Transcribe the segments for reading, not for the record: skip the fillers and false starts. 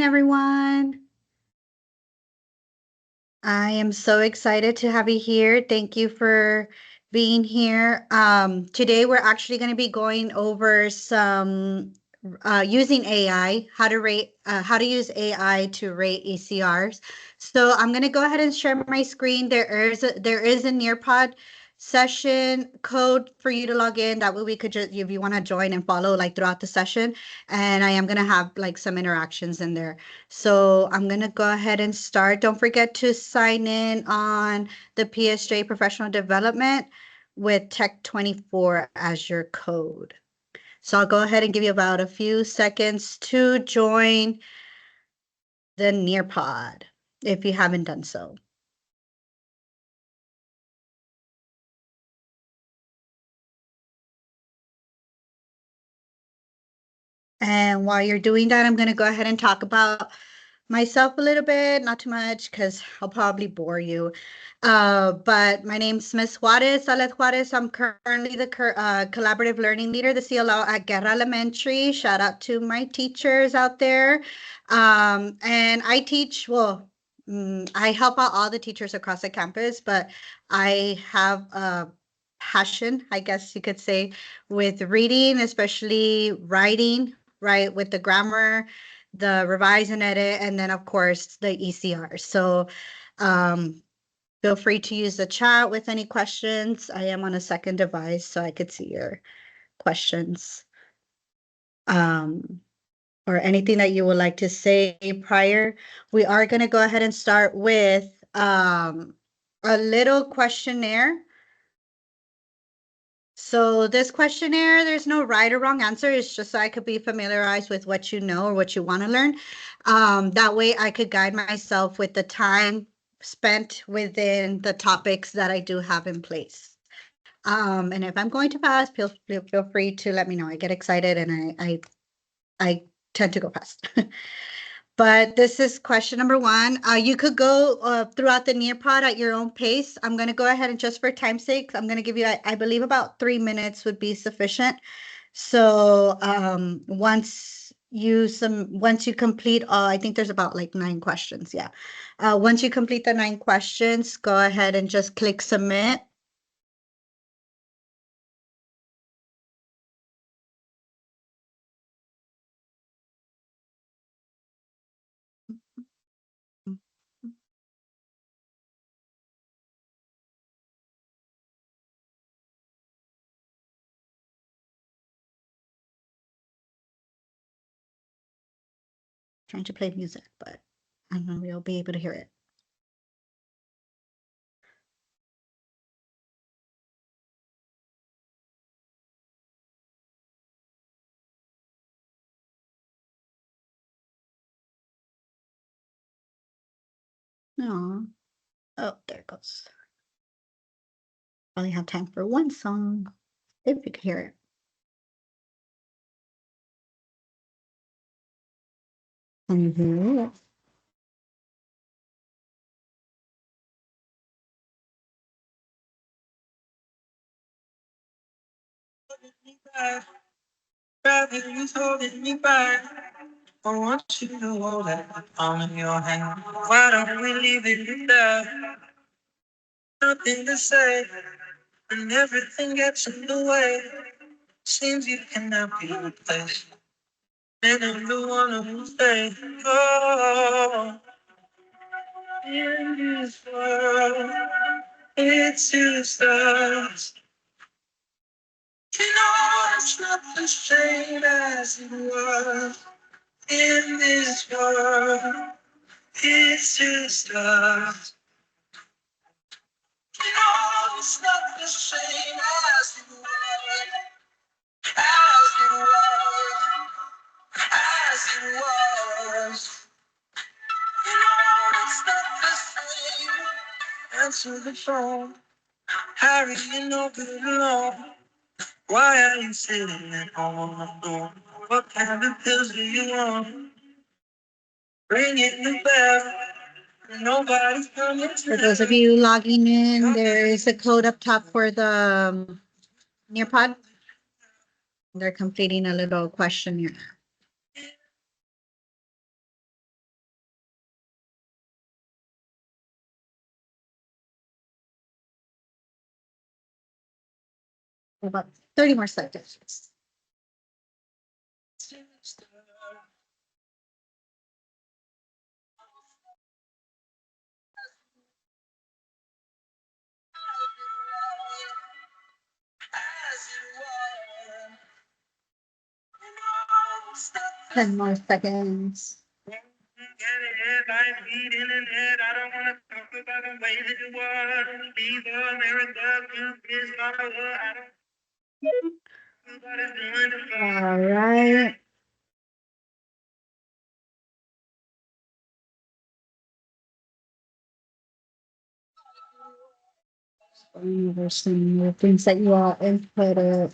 everyone. I am so excited to have you here. Thank you for being here. Today we're actually going to be going over some using AI, how to use AI to rate ECRs. So I'm going to go ahead and share my screen. There is a Nearpod session code for you to log in. That way we could just, if you want to join and follow like throughout the session, and I am going to have like some interactions in there. So I'm going to go ahead and start. Don't forget to sign in on the PSJA Professional Development with Tech24 as your code. So I'll go ahead and give you about a few seconds to join the Nearpod if you haven't done so. And while you're doing that, I'm going to go ahead and talk about myself a little bit, not too much, because I'll probably bore you. But my name's Miss Juarez, Salet Juarez. I'm currently the collaborative learning leader, the CLO at Guerra Elementary. Shout out to my teachers out there. And I teach, I help out all the teachers across the campus, but I have a passion, I guess you could say, with reading, especially writing, right, with the grammar, the revise and edit, and then of course the ECR. So feel free to use the chat with any questions. I am on a second device so I could see your questions. Or anything that you would like to say prior. We are going to go ahead and start with a little questionnaire. So this questionnaire, there's no right or wrong answer. It's just so I could be familiarized with what you know or what you want to learn. That way I could guide myself with the time spent within the topics that I do have in place. And if I'm going too fast, feel free to let me know. I get excited and I tend to go fast. But this is question number one. You could go throughout the Nearpod at your own pace. I'm going to go ahead and just for time's sake, I'm going to give you, I believe about 3 minutes would be sufficient. So once you complete, I think there's about like 9 questions. Yeah. Once you complete the 9 questions, go ahead and just click submit. Trying to play music, but I don't know if you'll be able to hear it. No. Oh, there it goes. Only have time for one song, if you can hear it. Mm-hmm. Rather you holding me back. I want you to hold that palm in your hand. Why don't we leave it there? Nothing to say, and everything gets in the way. Seems you cannot be replaced. And I'm the one who'll stay. Oh, in this world, it's just us. You know it's not the same as it was. In this world, it's just us. You know it's not the same as it was. As it was. As it was. You know it's not the same. Answer the phone. Harry, you know good alone. Why are you sitting at home on the floor? What kind of pills do you want? Ringing the bell. Nobody's coming. For those of you logging in, there is a code up top for the Nearpod. They're completing a little questionnaire. About 30 more seconds. 10 more seconds. All right. There's some more things that you all inputted.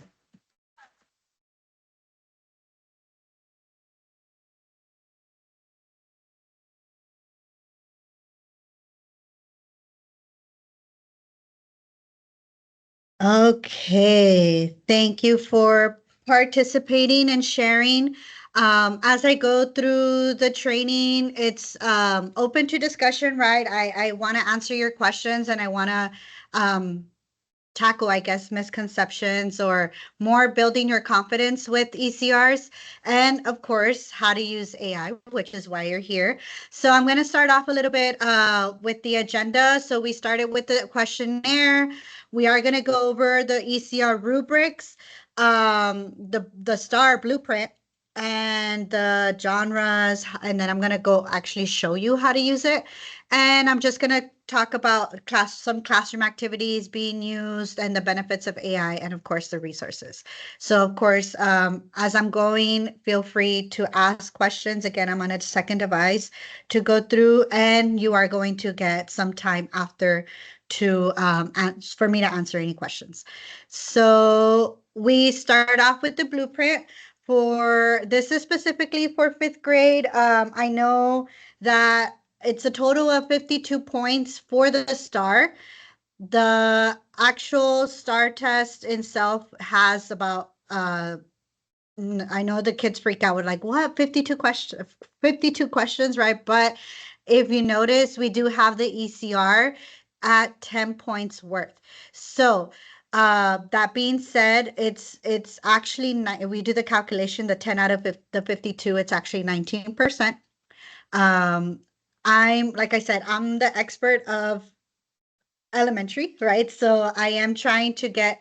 Okay, thank you for participating and sharing. As I go through the training, it's open to discussion, right? I want to answer your questions and I want to tackle, I guess, misconceptions or more building your confidence with ECRs. And of course, how to use AI, which is why you're here. So I'm going to start off a little bit with the agenda. So we started with the questionnaire. We are going to go over the ECR rubrics, the STAR blueprint, and the genres. And then I'm going to go actually show you how to use it. And I'm just going to talk about some classroom activities being used and the benefits of AI and of course the resources. So of course, as I'm going, feel free to ask questions. Again, I'm on a second device to go through and you are going to get some time after to for me to answer any questions. So we start off with the blueprint. For this is specifically for fifth grade. I know that it's a total of 52 points for the STAR. The actual STAR test itself has about I know the kids freak out with like, what, 52 questions, right? But if you notice, we do have the ECR at 10 points worth. So that being said, it's actually, we do the calculation, the 10 out of the 52, it's actually 19%. I'm, like I said, I'm the expert of elementary, right? So I am trying to get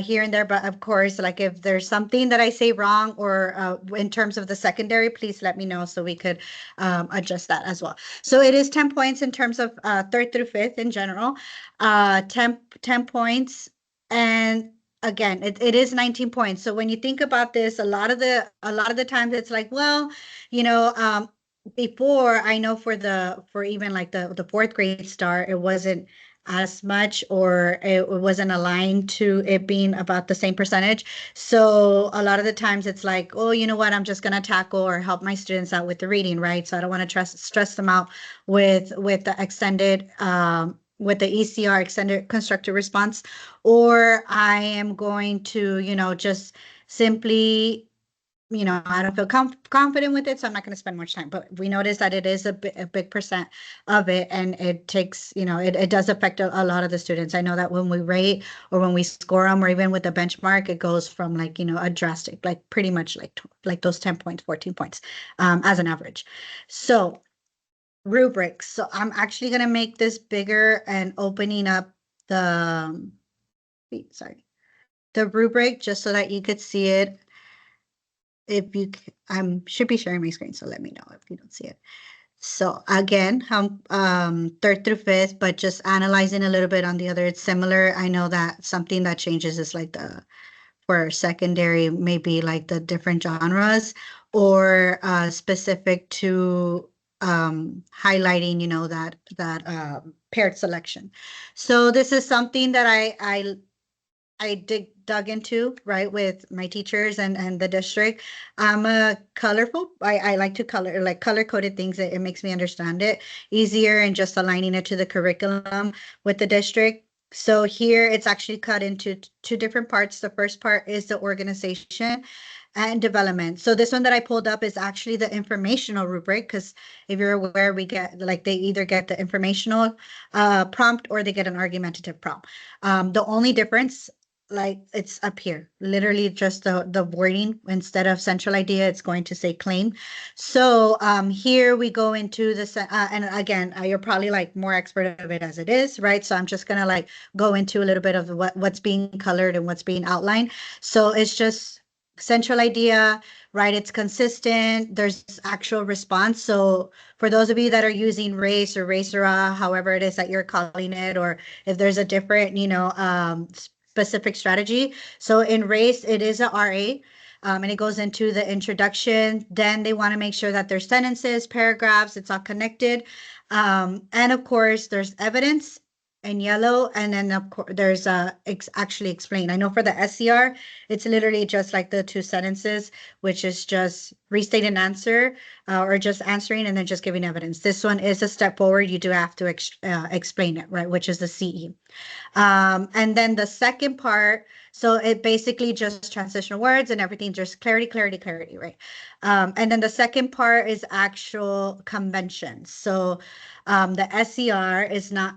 here and there, but of course, like if there's something that I say wrong or in terms of the secondary, please let me know so we could adjust that as well. So it is 10 points in terms of third through fifth in general, 10 points. And again, it is 19 points. So when you think about this, a lot of the times it's like, well, you know, before I know for even like the fourth grade STAR, it wasn't as much or it wasn't aligned to it being about the same percentage. So a lot of the times it's like, oh, you know what, I'm just going to tackle or help my students out with the reading, right? So I don't want to stress them out with the extended with the ECR extended constructive response, or I am going to, just simply I don't feel confident with it, so I'm not going to spend much time. But we notice that it is a big percent of it, and it takes, it does affect a lot of the students. I know that when we rate or when we score them, or even with the benchmark, it goes from like, a drastic, like pretty much like those 10 points, 14 points as an average. So rubrics. So I'm actually going to make this bigger and opening up the, sorry, the rubric just so that you could see it. If you, I should be sharing my screen, so let me know if you don't see it. So again, third through fifth, but just analyzing a little bit on the other, it's similar. I know that something that changes is like for secondary, maybe like the different genres or specific to highlighting, that paired selection. So this is something that I dug into, right, with my teachers and the district. I'm a colorful. I like to color coded things. It makes me understand it easier and just aligning it to the curriculum with the district. So here it's actually cut into two different parts. The first part is the organization and development. So this one that I pulled up is actually the informational rubric, because if you're aware, we get like they either get the informational prompt or they get an argumentative prompt. The only difference, like it's up here, literally just the wording instead of central idea, it's going to say claim. So here we go into and again, you're probably like more expert of it as it is, right? So I'm just gonna like go into a little bit of what's being colored and what's being outlined. So it's just central idea, right? It's consistent. There's actual response. So for those of you that are using race or racera, however it is that you're calling it, or if there's a different, specific strategy. So in race, it is a RA. And it goes into the introduction. Then they want to make sure that there's sentences, paragraphs, it's all connected. And of course, there's evidence in yellow. And then of course, there's actually explained. I know for the SCR, it's literally just like the two sentences, which is just restate an answer or just answering and then just giving evidence. This one is a step forward. You do have to explain it, right? Which is the CE. And then the second part, so it basically just transitional words and everything, just clarity, clarity, clarity, right? And then the second part is actual conventions. So the SCR is not,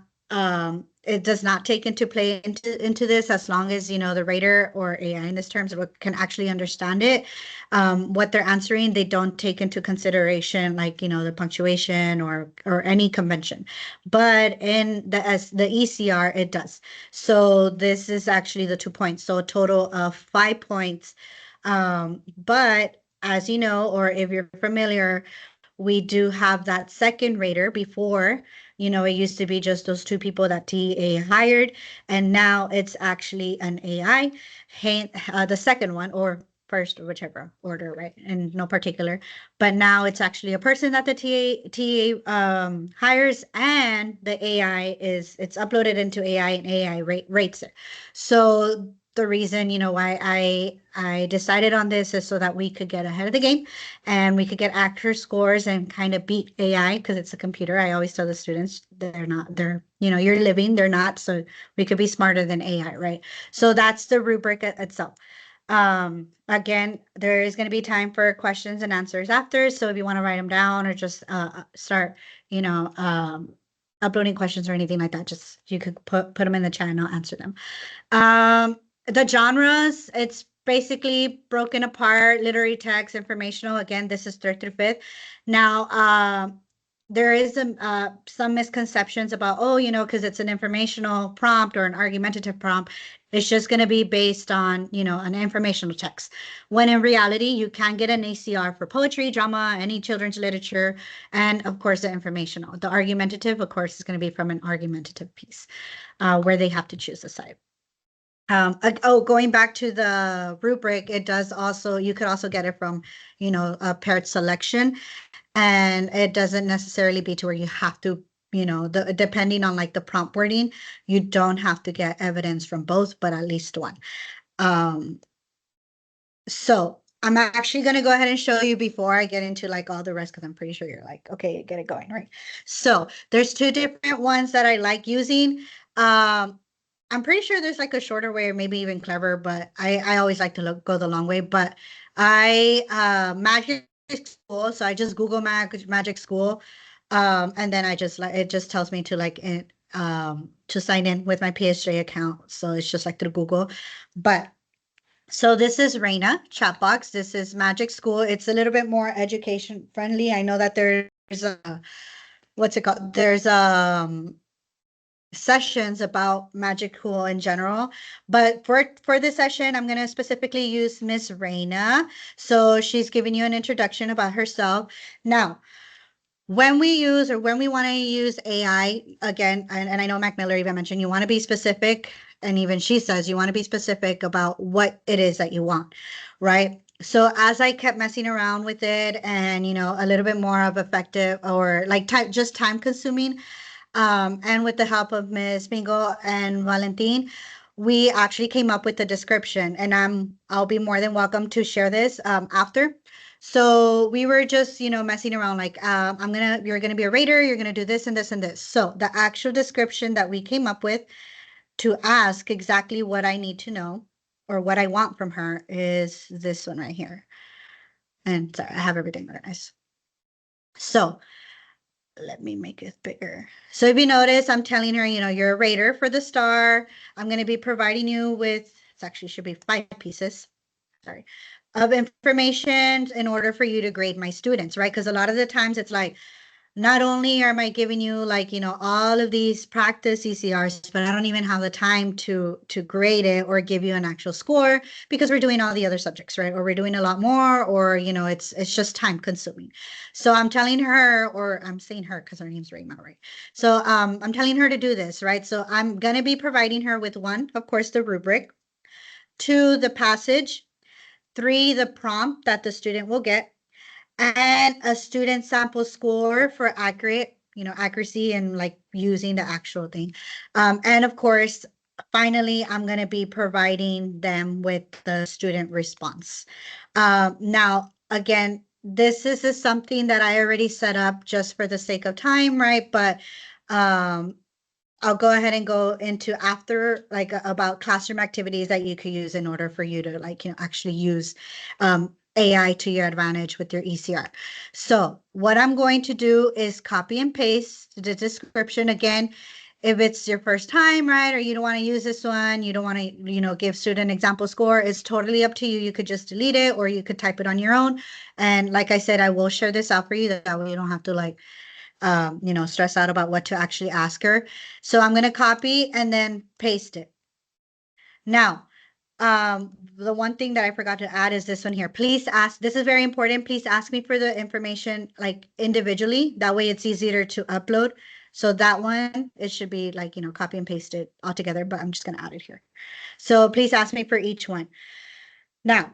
it does not take into play into this as long as, the rater or AI in this terms can actually understand it. What they're answering, they don't take into consideration like, the punctuation or any convention. But in the ECR, it does. So this is actually the 2 points. So a total of 5 points. But as you know, or if you're familiar, we do have that second rater before, it used to be just those two people that TA hired, and now it's actually an AI, the second one, or first, or whichever order, right? In no particular. But now it's actually a person that the TA hires, and the AI it's uploaded into AI, and AI rates it. So the reason, why I decided on this is so that we could get ahead of the game and we could get accurate scores and kind of beat AI because it's a computer. I always tell the students they're, you're living, they're not. So we could be smarter than AI, right? So that's the rubric itself. Again, there is going to be time for questions and answers after. So if you want to write them down or just start, uploading questions or anything like that, just you could put them in the chat and I'll answer them. The genres, it's basically broken apart, literary text, informational. Again, this is third through fifth. Now, there is some misconceptions about, because it's an informational prompt or an argumentative prompt, it's just going to be based on, an informational text. When in reality, you can get an ACR for poetry, drama, any children's literature, and of course, the informational. The argumentative, of course, is going to be from an argumentative piece where they have to choose a side. Going back to the rubric, it does also, you could also get it from, a paired selection, and it doesn't necessarily be to where you have to, depending on like the prompt wording, you don't have to get evidence from both, but at least one. So I'm actually going to go ahead and show you before I get into like all the rest, because I'm pretty sure you're like, okay, get it going, right? So there's two different ones that I like using. I'm pretty sure there's like a shorter way or maybe even clever, but I always like to go the long way. But Magic School, so I just Google Magic School, and then I just like it just tells me to like to sign in with my PSJA account. So it's just like through Google. But so this is Reina chat box. This is Magic School. It's a little bit more education friendly. I know that there's a what's it called? There's sessions about Magic School in general, but for this session, I'm going to specifically use Miss Reina. So she's giving you an introduction about herself. Now, when we want to use AI, again, and I know Mac Miller even mentioned you want to be specific, and even she says you want to be specific about what it is that you want, right? So as I kept messing around with it and, a little bit more of effective or like just time consuming, and with the help of Ms. Bingo and Valentin, we actually came up with a description, and I'll be more than welcome to share this after. So we were just, messing around like, you're gonna be a rater, you're gonna do this and this and this. So the actual description that we came up with to ask exactly what I need to know or what I want from her is this one right here. And sorry, I have everything organized. So let me make it bigger. So if you notice, I'm telling her, you're a rater for the star. I'm going to be providing you with It's actually should be 5 pieces, sorry, of information in order for you to grade my students, right? Because a lot of the times it's like, not only am I giving you like, all of these practice ECRs, but I don't even have the time to grade it or give you an actual score because we're doing all the other subjects, right? Or we're doing a lot more, or, it's just time consuming. So I'm telling her, or I'm saying her because her name's Rayma, right? So I'm telling her to do this, right? So I'm going to be providing her with 1, of course, the rubric, 2, the passage, 3, the prompt that the student will get, and a student sample score for accuracy and like using the actual thing. And of course, finally, I'm going to be providing them with the student response. Now, again, this is something that I already set up just for the sake of time, right? But I'll go ahead and go into after like about classroom activities that you could use in order for you to like, actually use AI to your advantage with your ECR. So what I'm going to do is copy and paste the description again. If it's your first time, right, or you don't want to use this one, you don't want to, give student example score, it's totally up to you. You could just delete it or you could type it on your own. And like I said, I will share this out for you. That way you don't have to like stress out about what to actually ask her. So I'm going to copy and then paste it. Now, the one thing that I forgot to add is this one here. Please ask, this is very important. Please ask me for the information like individually. That way it's easier to upload. So that one, it should be like, copy and paste it all together, but I'm just going to add it here. So please ask me for each one. Now,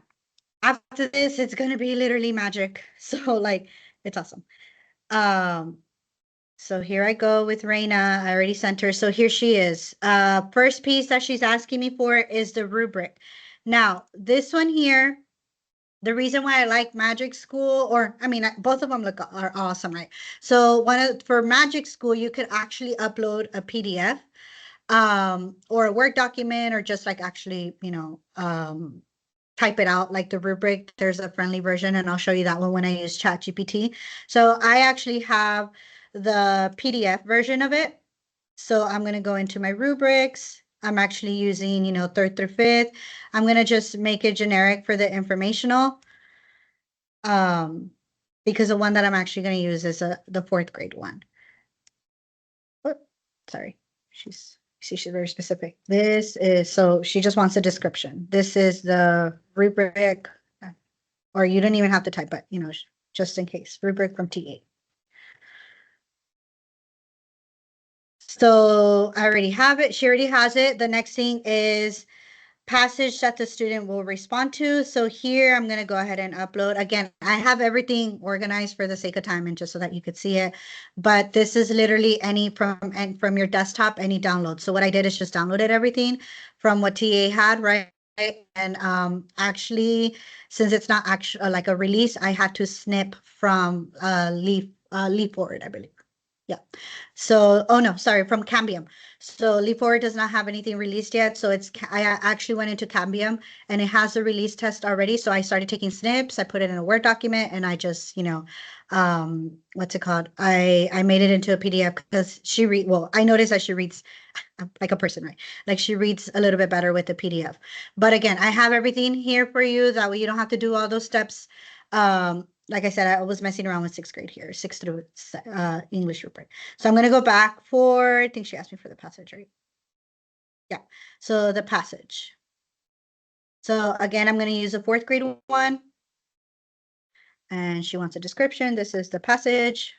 after this, it's going to be literally magic. So like, it's awesome. So here I go with Reina. I already sent her. So here she is. First piece that she's asking me for is the rubric. Now, this one here, the reason why I like Magic School, or I mean, both of them are awesome, right? So for Magic School, you could actually upload a PDF or a Word document, or just like actually, type it out like the rubric. There's a friendly version, and I'll show you that one when I use ChatGPT. So I actually have the PDF version of it. So I'm going to go into my rubrics. I'm actually using, 3rd through 5th. I'm going to just make it generic for the informational. Because the one that I'm actually going to use is the 4th grade one. Oh, sorry. She's very specific. This is, so she just wants a description. This is the rubric, or you don't even have to type, but, just in case, rubric from T8. So I already have it. She already has it. The next thing is passage that the student will respond to. So here I'm going to go ahead and upload. Again, I have everything organized for the sake of time and just so that you could see it. But this is literally from your desktop, any download. So what I did is just downloaded everything from what TA had, right? And actually, since it's not actually like a release, I had to snip from Leaf Forward, I believe. Yeah. So, oh no, sorry, from Cambium. So Leaf4 does not have anything released yet. So I actually went into Cambium and it has a release test already. So I started taking snips. I put it in a Word document and I just, what's it called? I made it into a PDF because I noticed that she reads like a person, right? Like she reads a little bit better with the PDF. But again, I have everything here for you. That way you don't have to do all those steps. Like I said, I was messing around with 6th grade here, 6th through English rubric. So I'm going to go back I think she asked me for the passage, right? Yeah. So the passage. So again, I'm going to use a 4th grade one. And she wants a description. This is the passage.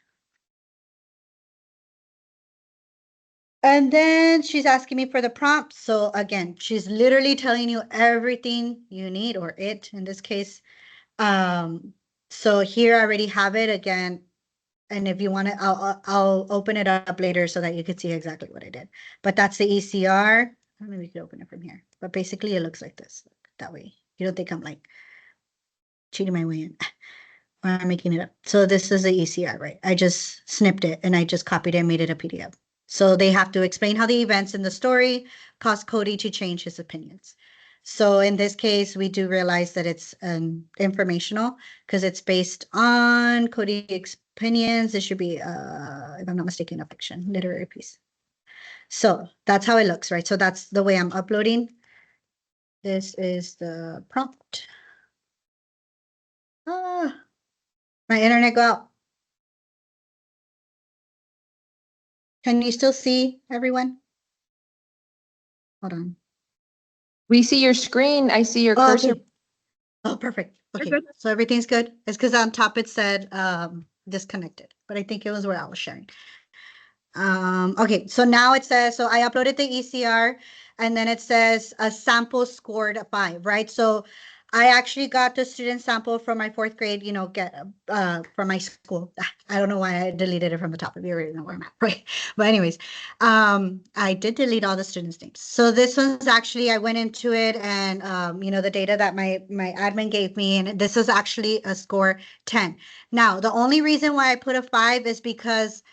And then she's asking me for the prompt. So again, she's literally telling you everything you need, or it in this case. So here I already have it again. And if you want to, I'll open it up later so that you could see exactly what I did. But that's the ECR. I don't know if we could open it from here. But basically it looks like this. That way. You don't think I'm like cheating my way in. Or I'm making it up. So this is the ECR, right? I just snipped it and I just copied it and made it a PDF. So they have to explain how the events in the story caused Cody to change his opinions. So in this case, we do realize that it's informational because it's based on Cody's opinions. It should be, if I'm not mistaken, a fiction, literary piece. So that's how it looks, right? So that's the way I'm uploading. This is the prompt. Ah, my internet go out. Can you still see everyone? Hold on. We see your screen. I see your Oh, cursor. okay. Oh, perfect. Okay, good. so everything's good. It's because on top it said disconnected, but I think it was where I was sharing. Okay, so now it says, so I uploaded the ECR and then it says a sample scored a 5, right? So I actually got the student sample from my 4th grade, from my school. I don't know why I deleted it from the top. If you already know where I'm at, right? But anyways, I did delete all the students' names. So this one's actually, I went into it and, the data that my admin gave me, and this is actually a score 10. Now, the only reason why I put a 5 is because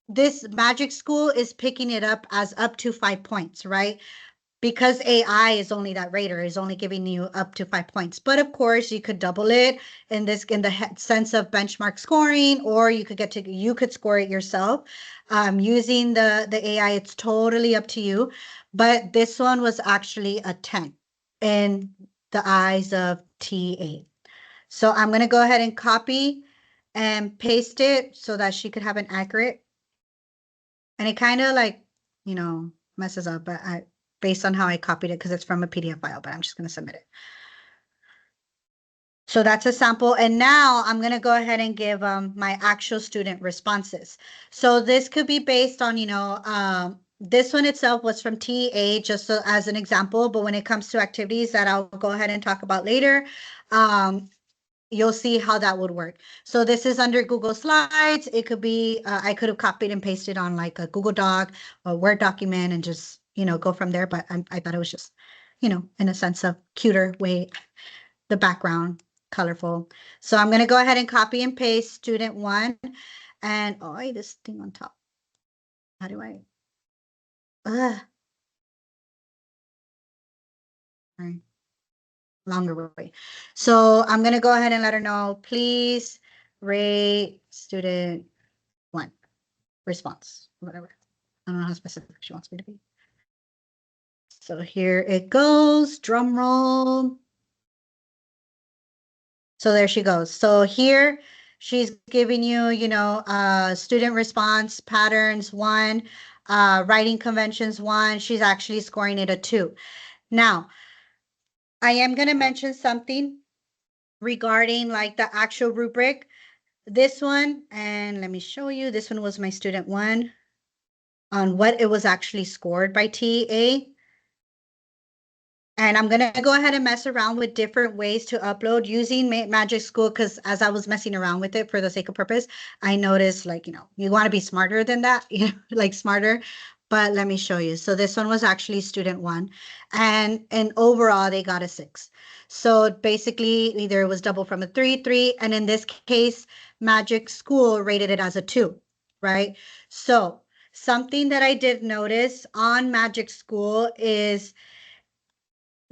this Magic School is picking it up as up to 5 points, right? Because AI is only that rater, is only giving you up to 5 points. But of course, you could double it in the sense of benchmark scoring, or you could score it yourself using the AI. It's totally up to you. But this one was actually a 10 in the eyes of TA. So I'm going to go ahead and copy and paste it so that she could have an accurate. And it kind of messes up, but based on how I copied it, because it's from a PDF file, but I'm just going to submit it. So that's a sample. And now I'm going to go ahead and give my actual student responses. So this could be based on, this one itself was from TA, just so as an example, but when it comes to activities that I'll go ahead and talk about later, you'll see how that would work. So this is under Google Slides. It could be, I could have copied and pasted on like a Google Doc or Word document and just, go from there. But I thought it was just, in a sense of cuter way, the background, colorful. So I'm going to go ahead and copy and paste student 1. And, this thing on top. How do I? All right. Longer way. So I'm going to go ahead and let her know, please rate student 1. Response, whatever. I don't know how specific she wants me to be. So here it goes, drum roll. So there she goes. So here she's giving you, student response patterns 1, writing conventions 1. She's actually scoring it a 2. Now, I am going to mention something regarding like the actual rubric. This one, and let me show you, this one was my student 1 on what it was actually scored by TA. And I'm going to go ahead and mess around with different ways to upload using Magic School, because as I was messing around with it for the sake of purpose, I noticed you want to be smarter than that, like smarter. But let me show you. So this one was actually student 1, and overall they got a 6. So basically either it was double from a 3, and in this case, Magic School rated it as a 2, right? So something that I did notice on Magic School is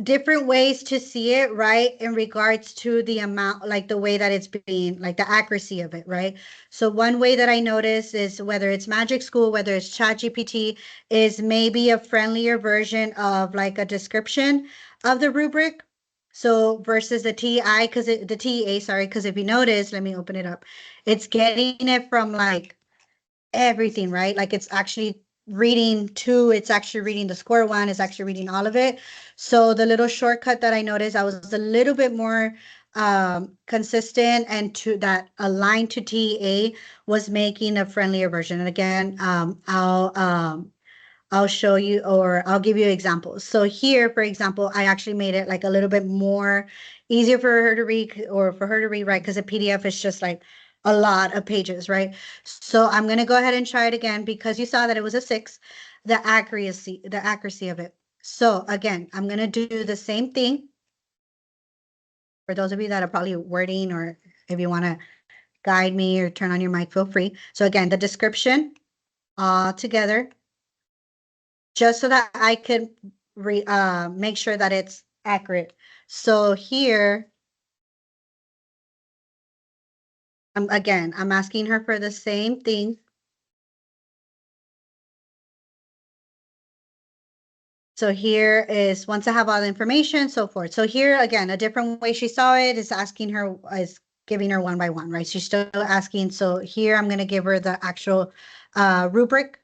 different ways to see it, right, in regards to the amount, like the way that it's being, like the accuracy of it, right? So one way that I notice is whether it's Magic School, whether it's ChatGPT, is maybe a friendlier version of like a description of the rubric. So versus the TI, the TA, sorry, because if you notice, let me open it up. It's getting it from like everything, right? Like it's actually reading 2, it's actually reading the score 1, it's actually reading all of it. So the little shortcut that I noticed, I was a little bit more consistent and to that aligned to TA was making a friendlier version. And again, I'll show you, or I'll give you examples. So here, for example, I actually made it like a little bit more easier for her to read, or for her to rewrite, because a PDF is just like a lot of pages, right? So I'm going to go ahead and try it again, because you saw that it was a 6, the accuracy of it. So again, I'm going to do the same thing. For those of you that are probably wording, or if you want to guide me or turn on your mic, feel free. So again, the description all together, just so that I can make sure that it's accurate. So here, I'm asking her for the same thing. 'Cause So here is once I have all the information, so forth. So here again, a different way she saw it is asking her, is giving her one by one, right? She's still asking. So here I'm going to give her the actual rubric,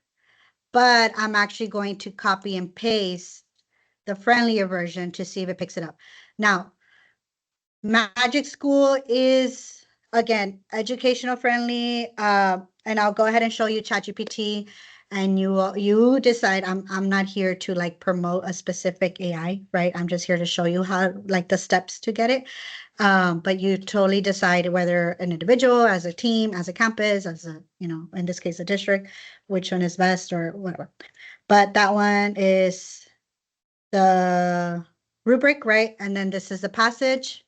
but I'm actually going to copy and paste the friendlier version to see if it picks it up. Now, Magic School is, again, educational friendly, and I'll go ahead and show you ChatGPT, and you decide. I'm not here to like promote a specific AI, right? I'm just here to show you how, like, the steps to get it. But you totally decide whether an individual, as a team, as a campus, as a, in this case, a district, which one is best or whatever. But that one is the rubric, right? And then this is the passage.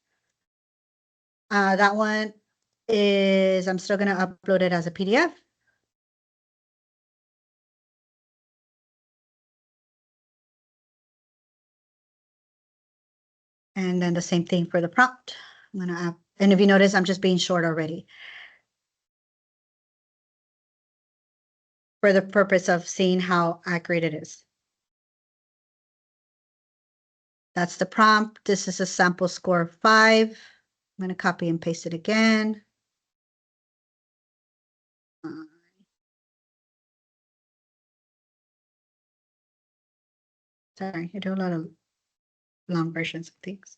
That one is, I'm still going to upload it as a PDF. And then the same thing for the prompt. I'm going to add, and if you notice, I'm just being short already for the purpose of seeing how accurate it is. That's the prompt. This is a sample score of 5. I'm going to copy and paste it again. Sorry, I do a lot of long versions of things.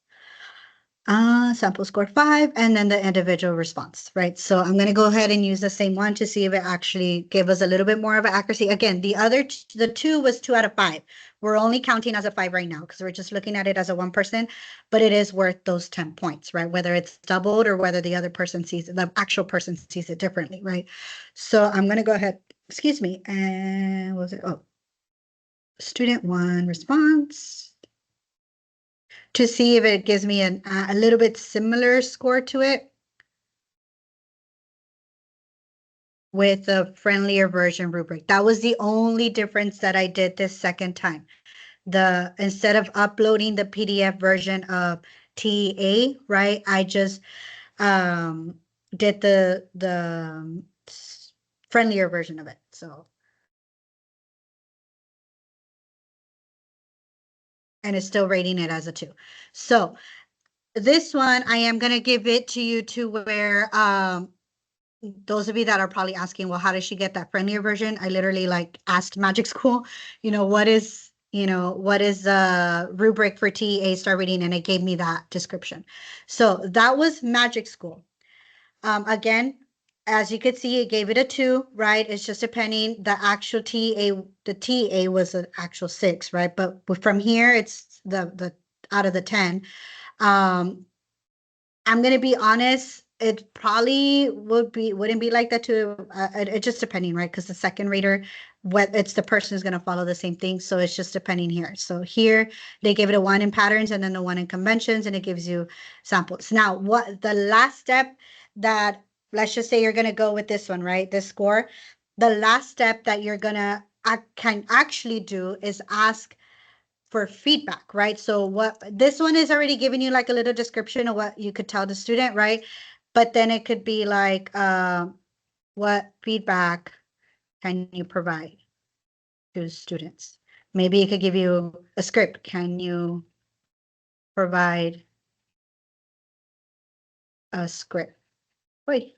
Sample score 5, and then the individual response, right? So I'm going to go ahead and use the same one to see if it actually gave us a little bit more of an accuracy. Again, the 2 was 2 out of 5. We're only counting as a 5 right now because we're just looking at it as a 1%, but it is worth those 10 points, right? Whether it's doubled or whether the other person sees it, the actual person sees it differently, right? So I'm going to go ahead, excuse me, and what was it? Oh, student 1 response. To see if it gives me a little bit similar score to it with a friendlier version rubric. That was the only difference that I did this second time. Instead of uploading the PDF version of TEA, right, I just did the friendlier version of it. So, and it's still rating it as a 2. So this one, I am going to give it to you to where those of you that are probably asking, well, how does she get that friendlier version? I literally like asked Magic School, what is the rubric for TEA star reading? And it gave me that description. So that was Magic School. Again, as you could see, it gave it a 2, right? It's just depending, the actual the TEA was an actual 6, right? But from here, it's the out of the 10. I'm gonna be honest, it probably wouldn't be like that too. It just depending, right? Because the second rater, what it's the person is gonna follow the same thing. So it's just depending here. So here they give it a 1 in patterns and then the 1 in conventions, and it gives you samples. Now, what the last step that, let's just say you're gonna go with this one, right? This score. The last step that you're gonna can actually do is ask for feedback, right? So what this one is already giving you like a little description of what you could tell the student, right? But then it could be like, what feedback can you provide to students? Maybe it could give you a script. Can you provide a script? Wait,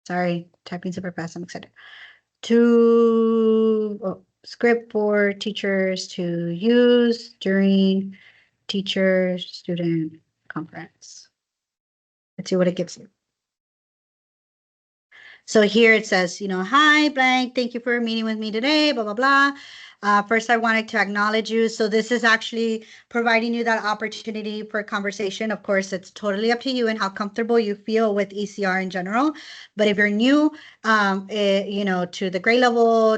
sorry, typing super fast. I'm excited. Script for teachers to use during teacher-student conference. Let's see what it gives you. So here it says, hi, blank, thank you for meeting with me today, blah, blah, blah. First, I wanted to acknowledge you. So this is actually providing you that opportunity for conversation. Of course, it's totally up to you and how comfortable you feel with ECR in general. But if you're new, to the grade level,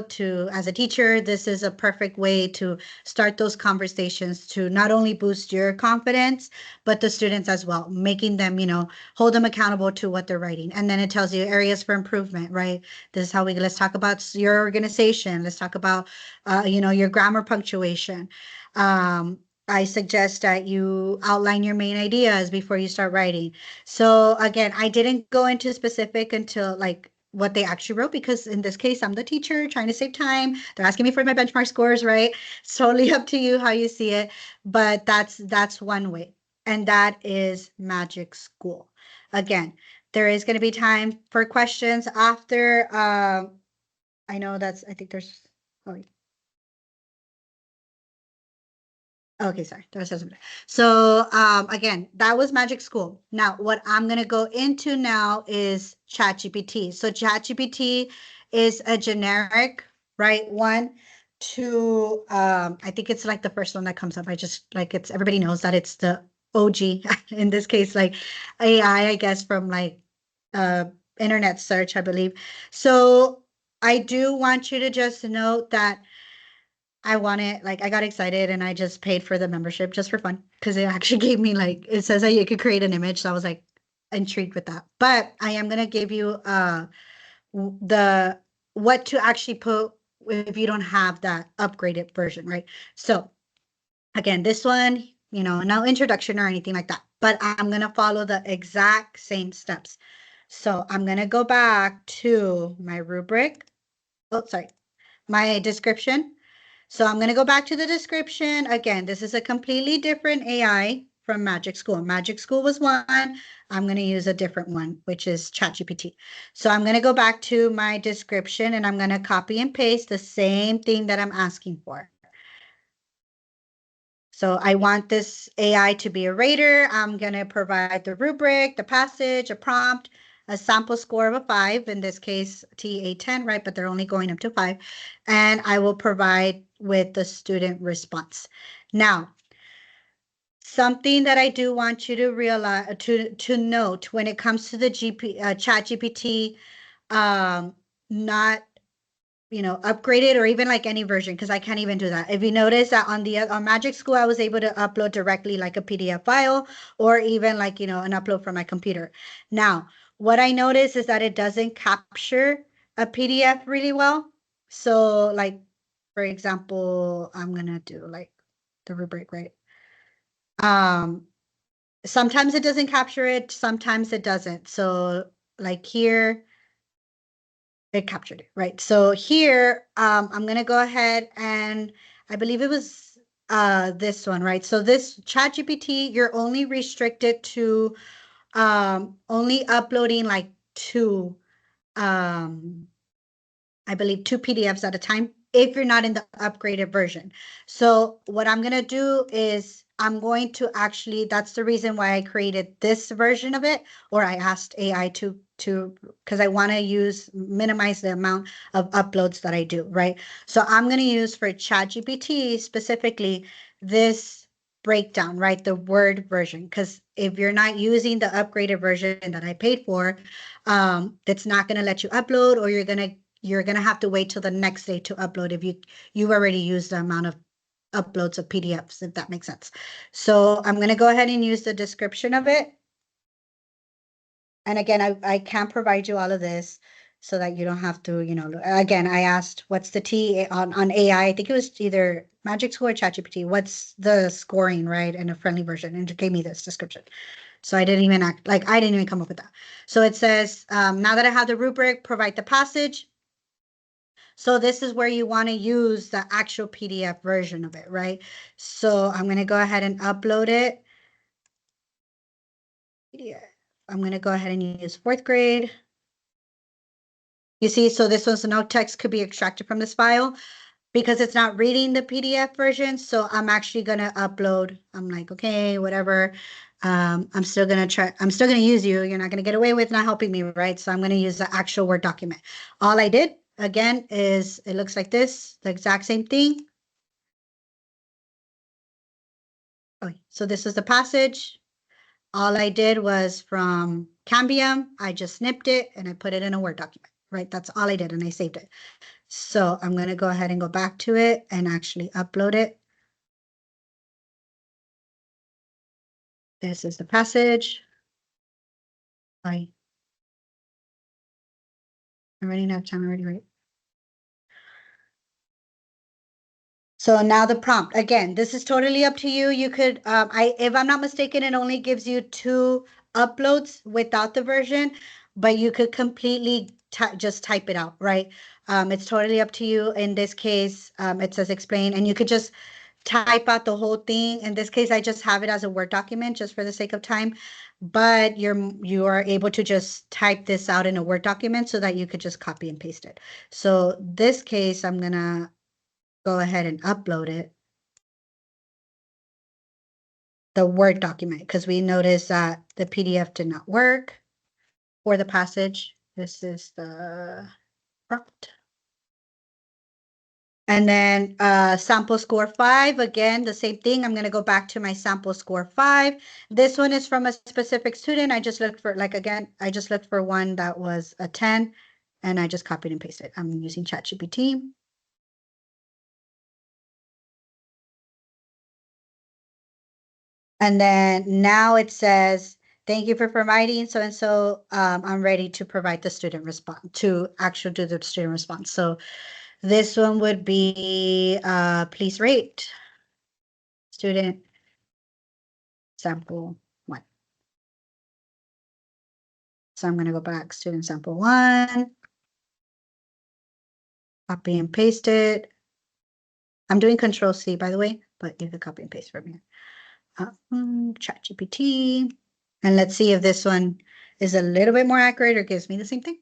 as a teacher, this is a perfect way to start those conversations to not only boost your confidence, but the students as well, making them, hold them accountable to what they're writing. And then it tells you areas for improvement, right? This is how let's talk about your organization. Let's talk about, your grammar, punctuation. I suggest that you outline your main ideas before you start writing. So again, I didn't go into specific until like what they actually wrote, because in this case, I'm the teacher trying to save time. They're asking me for my benchmark scores, right? It's totally up to you how you see it, but that's one way. And that is Magic School. Again, there is going to be time for questions after. I know I think there's, oh, okay, sorry. That was something. So again, that was Magic School. Now, what I'm gonna go into now is ChatGPT. So ChatGPT is a generic, right, one to I think it's like the first one that comes up. I just like it's everybody knows that it's the OG in this case, like AI, I guess, from like uh internet search, I believe. So I do want you to just note that I want it, like I got excited and I just paid for the membership just for fun because it actually gave me like it says that you could create an image. So I was like intrigued with that. But I am gonna give you the what to actually put if you don't have that upgraded version, right? So again, this one, no introduction or anything like that, but I'm gonna follow the exact same steps. So I'm gonna go back to my rubric. Oh, sorry, my description. So I'm going to go back to the description. Again, this is a completely different AI from Magic School. Magic School was one. I'm going to use a different one, which is ChatGPT. So I'm going to go back to my description and I'm going to copy and paste the same thing that I'm asking for. So I want this AI to be a rater. I'm going to provide the rubric, the passage, a prompt, a sample score of a 5, in this case, TA 10, right? But they're only going up to 5. And I will provide with the student response. Now, something that I do want you to realize, to note when it comes to the ChatGPT, not upgraded or even like any version, because I can't even do that. If you notice that on Magic School, I was able to upload directly like a PDF file or even like, an upload from my computer. Now, what I notice is that it doesn't capture a PDF really well. So like, for example, I'm going to do like the rubric, right? Sometimes it doesn't capture it, sometimes it doesn't. So like here, it captured it, right? So here, I'm gonna go ahead and I believe it was this one, right? So this ChatGPT, you're only restricted to only uploading like two I believe 2 PDFs at a time if you're not in the upgraded version. So what I'm going to do is I'm going to actually, that's the reason why I created this version of it, or I asked AI because I want to minimize the amount of uploads that I do, right? So I'm going to use for ChatGPT specifically this breakdown, right? The Word version, because if you're not using the upgraded version that I paid for, that's not going to let you upload, or you're gonna have to wait till the next day to upload if you've already used the amount of uploads of PDFs, if that makes sense. So I'm gonna go ahead and use the description of it. And again, I can provide you all of this so that you don't have to, again, I asked what's the T on AI. I think it was either Magic School or ChatGPT. What's the scoring, right? In a friendly version, and it gave me this description. So I didn't even come up with that. So it says, now that I have the rubric, provide the passage. So this is where you want to use the actual PDF version of it, right? So I'm going to go ahead and upload it. PDF. I'm going to go ahead and use 4th grade. You see, so this one's no text could be extracted from this file because it's not reading the PDF version. So I'm actually going to upload. I'm like, okay, whatever. I'm still going to use you. You're not going to get away with not helping me, right? So I'm going to use the actual Word document. All I did, again, is it looks like this, the exact same thing. Okay, so this is the passage. All I did was from Cambium, I just snipped it and I put it in a Word document, right? That's all I did and I saved it. So I'm going to go ahead and go back to it and actually upload it. This is the passage. I'm running out of time already, right? So now the prompt, again, this is totally up to you. You could, if I'm not mistaken, it only gives you 2 uploads without the version, but you could completely just type it out, right? It's totally up to you. In this case, it says explain, and you could just type out the whole thing. In this case, I just have it as a Word document just for the sake of time, but you are able to just type this out in a Word document so that you could just copy and paste it. So this case, I'm gonna go ahead and upload it, the Word document, because we noticed that the PDF did not work for the passage. This is the prompt. And then sample score 5, again, the same thing. I'm going to go back to my sample score 5. This one is from a specific student. I just looked for, like, again, I just looked for one that was a 10, and I just copied and pasted. I'm using ChatGPT. And then now it says, thank you for providing so-and-so. I'm ready to provide the student response, to actually do the student response. So this one would be, please rate student sample 1. So I'm going to go back, student sample 1, copy and paste it. I'm doing Control C, by the way, but you can copy and paste from here. ChatGPT. And let's see if this one is a little bit more accurate or gives me the same thing.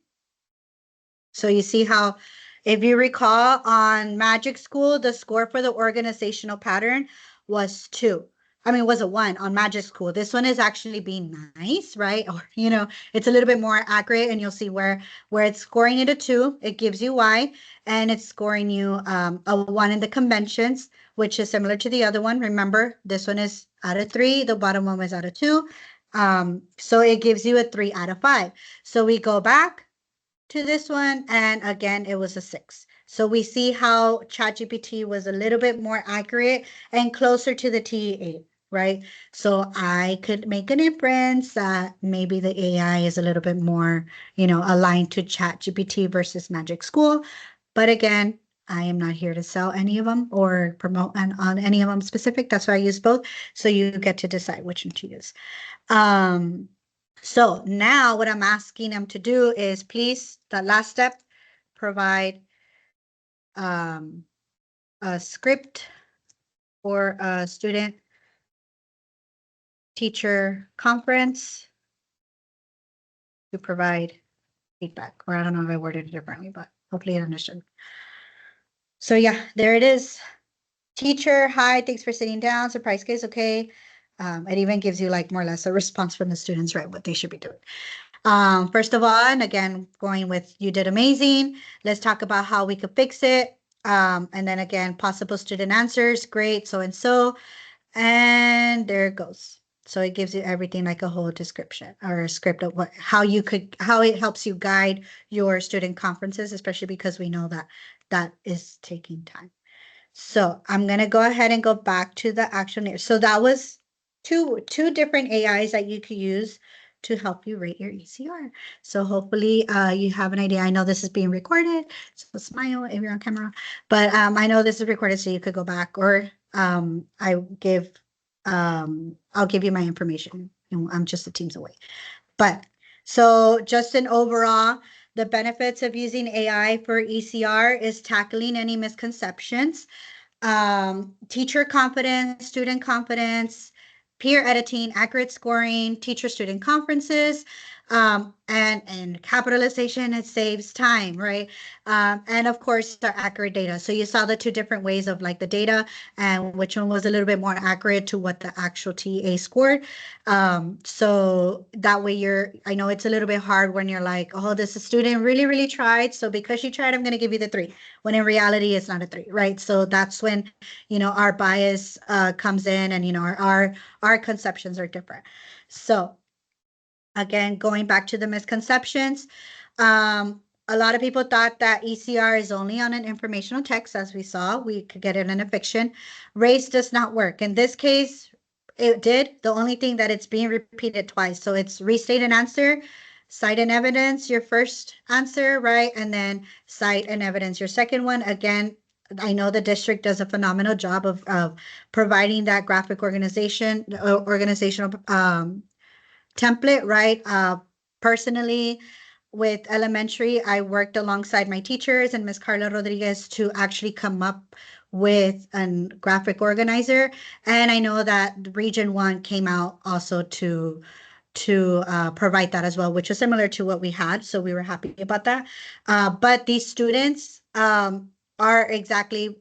So you see how, if you recall, on Magic School, the score for the organizational pattern was 2. I mean, was a 1 on Magic School. This one is actually being nice, right? Or, it's a little bit more accurate, and you'll see where it's scoring it a 2, it gives you Y, and it's scoring you a 1 in the conventions, which is similar to the other one. Remember, this one is out of 3, the bottom one is out of 2. So it gives you a 3 out of 5. So we go back to this one, and again, it was a 6. So we see how ChatGPT was a little bit more accurate and closer to the TEA, right? So I could make an inference that maybe the AI is a little bit more, aligned to ChatGPT versus Magic School. But again, I am not here to sell any of them or promote on any of them specific. That's why I use both. So you get to decide which one to use. So now what I'm asking them to do is, please, the last step, provide a script for a student teacher conference to provide feedback. Or I don't know if I worded it differently, but hopefully you understood. So yeah, there it is. Teacher, hi, thanks for sitting down. Surprise case, okay. It even gives you like more or less a response from the students, right? What they should be doing. First of all, and again, going with you did amazing. Let's talk about how we could fix it. And then again, possible student answers, great, so and so. And there it goes. So it gives you everything like a whole description or a script of how it helps you guide your student conferences, especially because we know that is taking time. So I'm going to go ahead and go back to the action. So that was two different AIs that you could use to help you rate your ECR. So hopefully you have an idea. I know this is being recorded, so smile if you're on camera. But I know this is recorded, so you could go back, or I'll give you my information. I'm just the teams away. But so just an overall, the benefits of using AI for ECR is tackling any misconceptions, teacher confidence, student confidence, peer editing, accurate scoring, teacher-student conferences, and capitalization. It saves time, right? And of course, the accurate data. So you saw the 2 different ways of like the data and which one was a little bit more accurate to what the actual TA scored. So that way I know it's a little bit hard when you're like, oh, this student really, really tried. So because she tried, I'm going to give you the 3, when in reality, it's not a 3, right? So that's when, our bias comes in, and, our conceptions are different. So again, going back to the misconceptions, a lot of people thought that ECR is only on an informational text. As we saw, we could get it in a fiction. Race does not work. In this case, it did. The only thing that it's being repeated twice. So it's restate an answer, cite and evidence, your first answer, right? And then cite and evidence, your second one. Again, I know the district does a phenomenal job of providing that graphic organizational template, right? Personally, with elementary, I worked alongside my teachers and Miss Carla Rodriguez to actually come up with a graphic organizer. And I know that Region 1 came out also to provide that as well, which is similar to what we had. So we were happy about that. But these students are exactly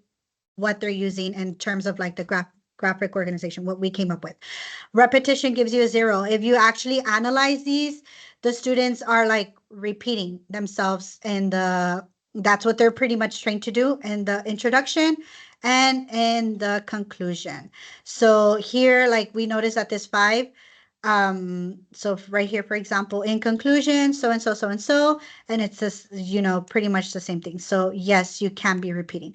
what they're using in terms of like the graphic organization, what we came up with. Repetition gives you a 0. If you actually analyze these, the students are like repeating themselves and that's what they're pretty much trained to do in the introduction and in the conclusion. So here, like we notice that this 5, so right here, for example, in conclusion, so and so, so and so, and it's this, pretty much the same thing. So yes, you can be repeating.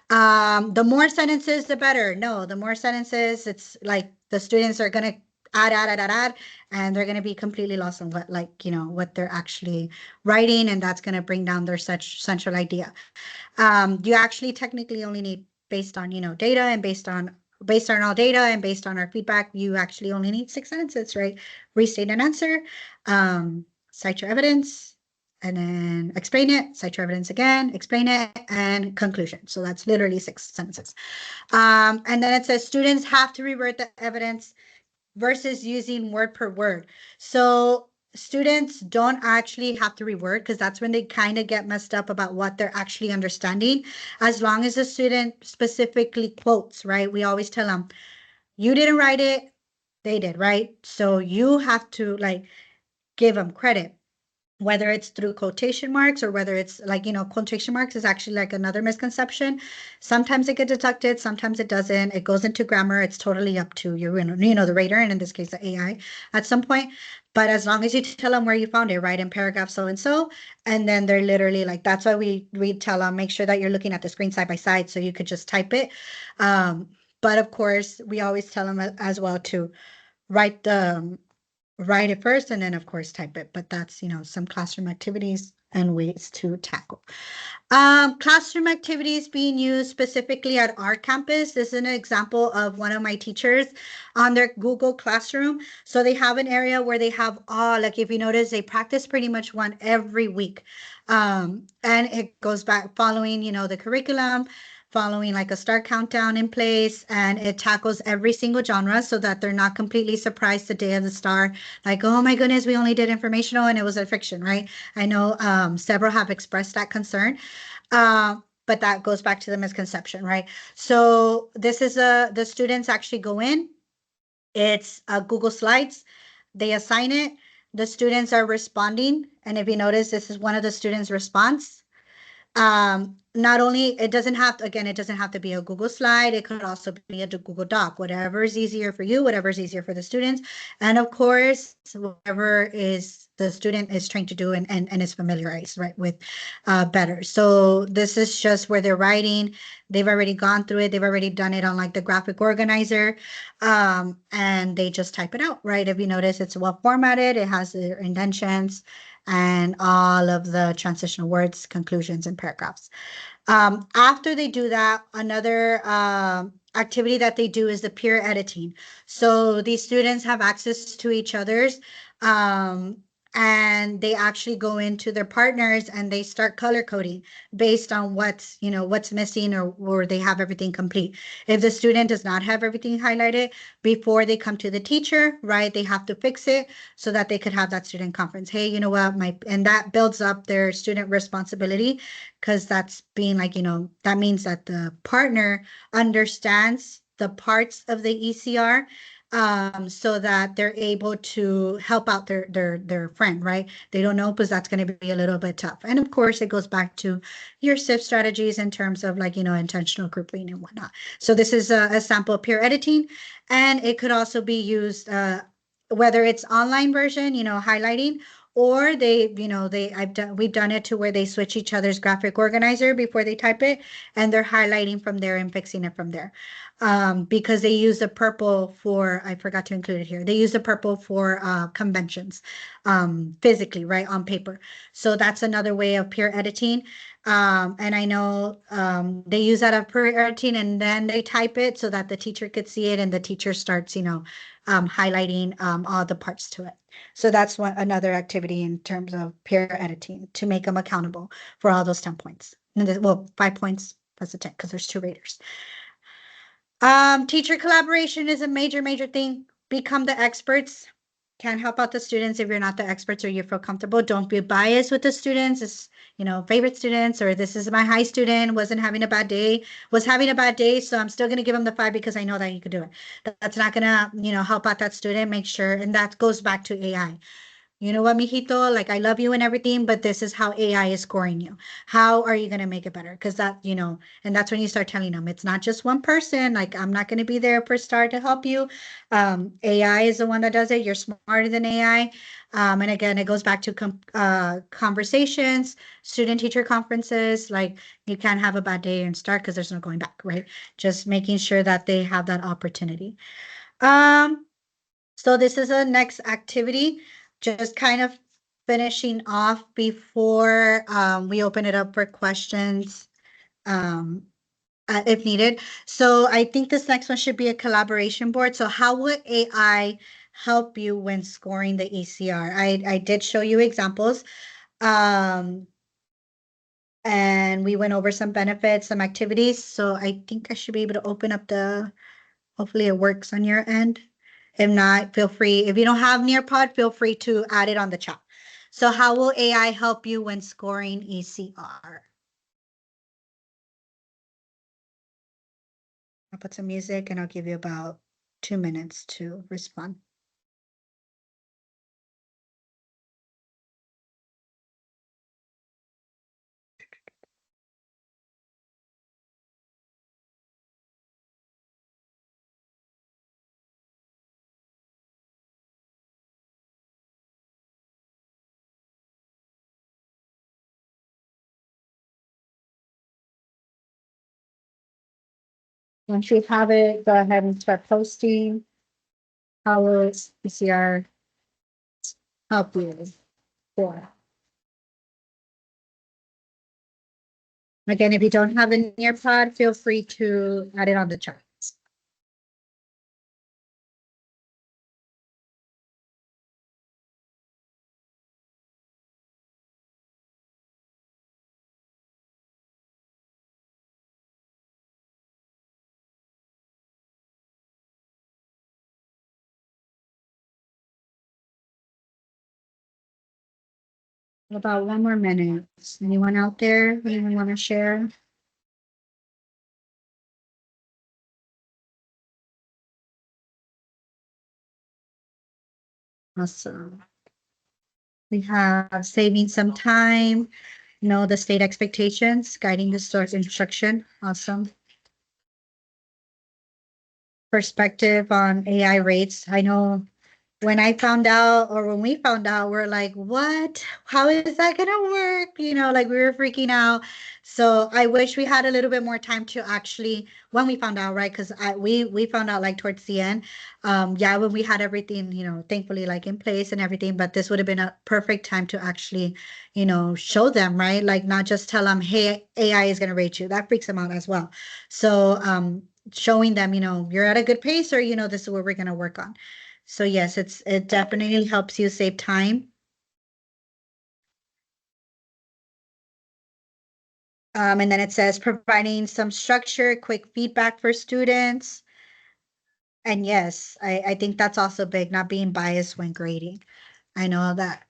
The more sentences, the better. No, the more sentences, it's like the students are gonna add, and they're gonna be completely lost on what, like, what they're actually writing, and that's gonna bring down their such central idea. You actually technically only need based on, data and based on all data and based on our feedback, you actually only need 6 sentences, right? Restate an answer, cite your evidence, and then explain it, cite your evidence again, explain it, and conclusion. So that's literally 6 sentences. And then it says students have to revert the evidence versus using word per word. So students don't actually have to reword because that's when they kind of get messed up about what they're actually understanding. As long as the student specifically quotes, right? We always tell them, you didn't write it, they did, right? So you have to like give them credit, whether it's through quotation marks or whether it's like, quotation marks is actually like another misconception. Sometimes it gets deducted, sometimes it doesn't. It goes into grammar. It's totally up to you, the rater, and in this case, the AI at some point. But as long as you tell them where you found it, right, in paragraph so and then they're literally like, that's why we tell them, make sure that you're looking at the screen side by side so you could just type it. But of course, we always tell them as well to write the write it first and then of course type it, but that's some classroom activities and ways to tackle. Classroom activities being used specifically at our campus. This is an example of one of my teachers on their Google Classroom. So they have an area where they have all, like if you notice, they practice pretty much one every week. And it goes back following, the curriculum, following like a star countdown in place, and it tackles every single genre so that they're not completely surprised the day of the star, like, oh my goodness, we only did informational and it was a fiction, right? I know several have expressed that concern. But that goes back to the misconception, right? So this is the students actually go in, it's Google Slides, they assign it, the students are responding, and if you notice, this is one of the students' response. Not only, it doesn't have to, again, it doesn't have to be a Google slide. It could also be a Google Doc, whatever is easier for you, whatever is easier for the students. And of course, whatever is the student is trained to do and is familiarized, right, with better. So this is just where they're writing. They've already gone through it. They've already done it on like the graphic organizer. And they just type it out, right? If you notice, it's well formatted. It has their indentions and all of the transitional words, conclusions, and paragraphs. After they do that, another activity that they do is the peer editing. So these students have access to each other's, and they actually go into their partners and they start color coding based on what's missing or they have everything complete. If the student does not have everything highlighted before they come to the teacher, right, they have to fix it so that they could have that student conference. Hey, you know what, and that builds up their student responsibility, because that's being like, that means that the partner understands the parts of the ECR, so that they're able to help out their friend, right? They don't know, because that's going to be a little bit tough. And of course, it goes back to your SIF strategies in terms of like, intentional grouping and whatnot. So this is a sample of peer editing, and it could also be used, whether it's online version, highlighting, or we've done it to where they switch each other's graphic organizer before they type it, and they're highlighting from there and fixing it from there. Because they use the purple for, I forgot to include it here. They use the purple for conventions, physically, right, on paper. So that's another way of peer editing. And I know they use that of peer editing and then they type it so that the teacher could see it and the teacher starts, highlighting all the parts to it. So that's another activity in terms of peer editing to make them accountable for all those 10 points. Well, 5 points plus a 10 because there's two raters. Teacher collaboration is a major thing. Become the experts. Can't help out the students if you're not the experts or you feel comfortable. Don't be biased with the students. It's, favorite students, or this is my high student, wasn't having a bad day, was having a bad day, so I'm still going to give him the 5 because I know that he could do it. That's not going to, help out that student. Make sure, and that goes back to AI. You know what, mijito? Like, I love you and everything, but this is how AI is scoring you. How are you going to make it better? Because and that's when you start telling them it's not just one person. Like, I'm not going to be there for star to help you. AI is the one that does it. You're smarter than AI. And again, it goes back to conversations, student teacher conferences. Like, you can't have a bad day and start because there's no going back, right? Just making sure that they have that opportunity. So this is a next activity, just kind of finishing off before we open it up for questions if needed. So I think this next one should be a collaboration board. So how would AI help you when scoring the ECR? I did show you examples. And we went over some benefits, some activities. So I think I should be able to open up hopefully it works on your end. If not, feel free. If you don't have Nearpod, feel free to add it on the chat. So how will AI help you when scoring ECR? I'll put some music and I'll give you about 2 minutes to respond. Once you have it, go ahead and start posting. How will ECR help you? For? Again, if you don't have a Nearpod, feel free to add it on the chat. About 1 more minute. Anyone out there? Anyone want to share? Awesome. We have saving some time, know the state expectations, guiding the source instruction. Awesome. Perspective on AI rates. I know when I found out, or when we found out, we're like, what? How is that gonna work? Like we were freaking out. So I wish we had a little bit more time to actually, when we found out, right? Because we found out like towards the end. Yeah, when we had everything, thankfully like in place and everything, but this would have been a perfect time to actually, show them, right? Like not just tell them, hey, AI is gonna rate you. That freaks them out as well. So showing them, you're at a good pace, or this is what we're gonna work on. So yes, it definitely helps you save time. And then it says providing some structure, quick feedback for students. And yes, I think that's also big, not being biased when grading. I know that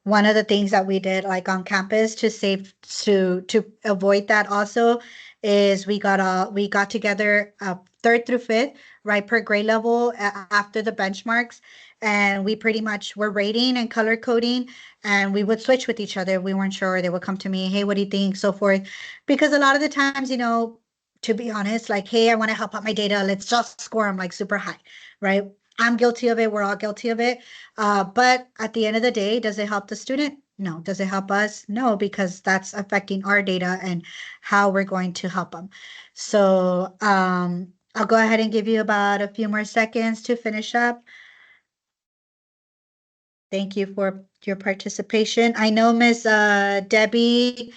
one of the things that we did like on campus to avoid that also is we got together third through fifth, right, per grade level after the benchmarks, and we pretty much were rating and color coding, and we would switch with each other. We weren't sure. They would come to me, hey, what do you think, so forth, because a lot of the times, to be honest, like, hey, I want to help out my data. Let's just score them like super high, right? I'm guilty of it. We're all guilty of it. But at the end of the day, does it help the student? No. Does it help us? No, because that's affecting our data and how we're going to help them. So I'll go ahead and give you about a few more seconds to finish up. Thank you for your participation. I know Miss Debbie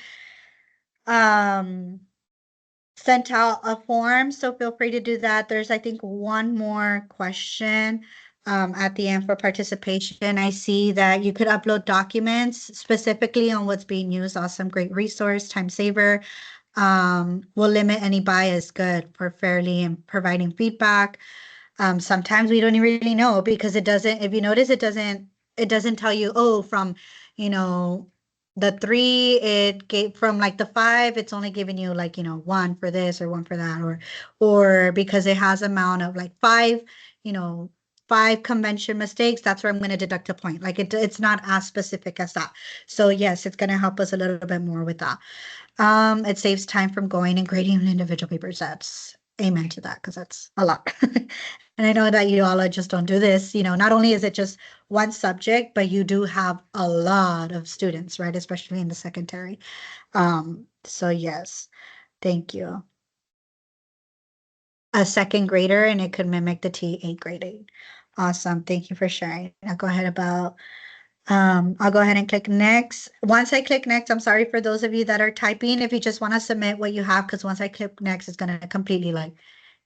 sent out a form, so feel free to do that. There's, I think, one more question at the end for participation. I see that you could upload documents specifically on what's being used. Awesome, great resource, time saver. Will limit any bias. Good for fairly and providing feedback. Sometimes we don't really know because it doesn't, if you notice, it doesn't tell you, oh, from, you know, the 3, it gave from like the 5, it's only giving you like, 1 for this or 1 for that, or because it has amount of like 5, you know, 5 convention mistakes, that's where I'm going to deduct a point. Like it's not as specific as that. So yes, it's going to help us a little bit more with that. It saves time from going and grading on individual papers. That's amen to that because that's a lot. And I know that you all just don't do this. Not only is it just one subject, but you do have a lot of students, right? Especially in the secondary. So yes, thank you. A second grader, and it could mimic the T8 grading. Awesome. Thank you for sharing. I'll go ahead and click next. Once I click next, I'm sorry for those of you that are typing, if you just want to submit what you have, because once I click next, it's going to completely like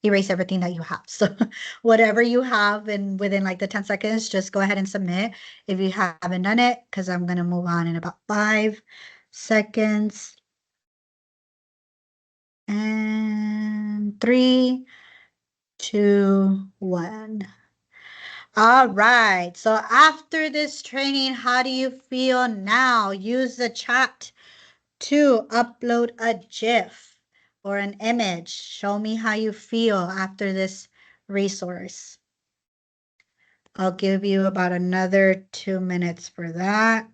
erase everything that you have. So whatever you have and within like the 10 seconds, just go ahead and submit if you haven't done it, because I'm going to move on in about 5 seconds. And 3, 2, 1. All right. So after this training, how do you feel now? Use the chat to upload a GIF or an image. Show me how you feel after this resource. I'll give you about another 2 minutes for that.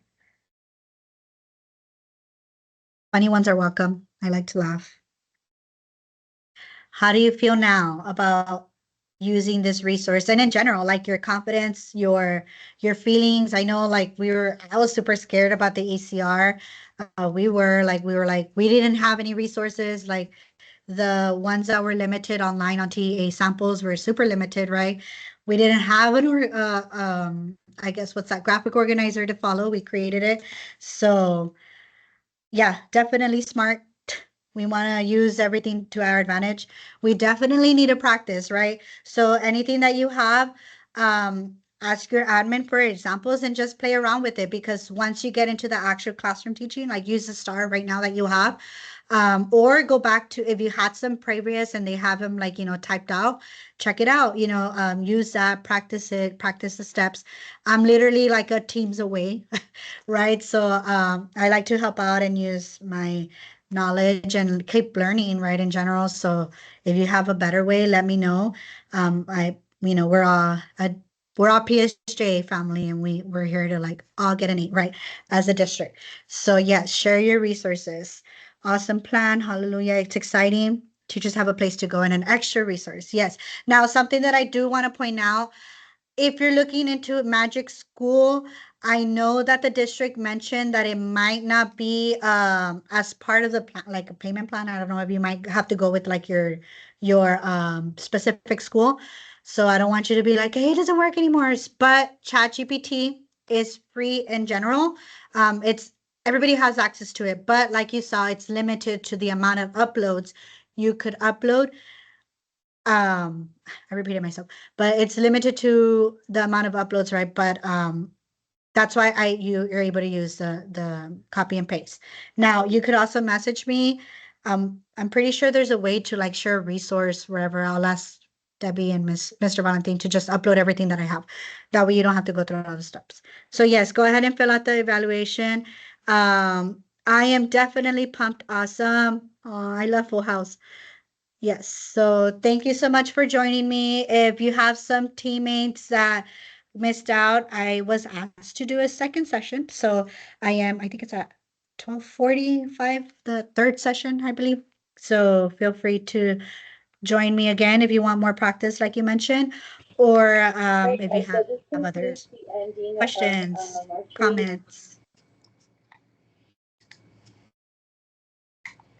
Funny ones are welcome. I like to laugh. How do you feel now about using this resource and in general, like your confidence, your feelings? I know like I was super scared about the ECR. We didn't have any resources, like the ones that were limited online on TEA samples were super limited, right? We didn't have I guess what's that, graphic organizer to follow. We created it. So yeah, definitely smart. We want to use everything to our advantage. We definitely need to practice, right? So anything that you have, ask your admin for examples and just play around with it, because once you get into the actual classroom teaching, like use the star right now that you have, or go back to if you had some previous and they have them like, typed out, check it out, use that, practice it, practice the steps. I'm literally like a Teams away, right? So I like to help out and use my knowledge and keep learning, right, in general. So if you have a better way, let me know. We're all PSJA family, and we're here to like all get an 8, right, as a district. So yes, share your resources. Awesome plan. Hallelujah. It's exciting. Teachers have a place to go and an extra resource. Yes. Now, something that I do want to point out, if you're looking into Magic School, I know that the district mentioned that it might not be as part of the plan, like a payment plan. I don't know if you might have to go with like your specific school. So I don't want you to be like, hey, it doesn't work anymore. But ChatGPT is free in general. It's everybody has access to it, but like you saw, it's limited to the amount of uploads you could upload. I repeated myself, but it's limited to the amount of uploads, right? But that's why you're able to use the copy and paste. Now you could also message me. I'm pretty sure there's a way to like share a resource wherever. I'll ask Debbie and Mr. Valentin to just upload everything that I have. That way you don't have to go through all the steps. So yes, go ahead and fill out the evaluation. I am definitely pumped. Awesome. Oh, I love Full House. Yes, so thank you so much for joining me. If you have some teammates that missed out, I was asked to do a second session. So I think it's at 12:45, the third session, I believe. So feel free to join me again if you want more practice, like you mentioned, or if you have other questions, comments.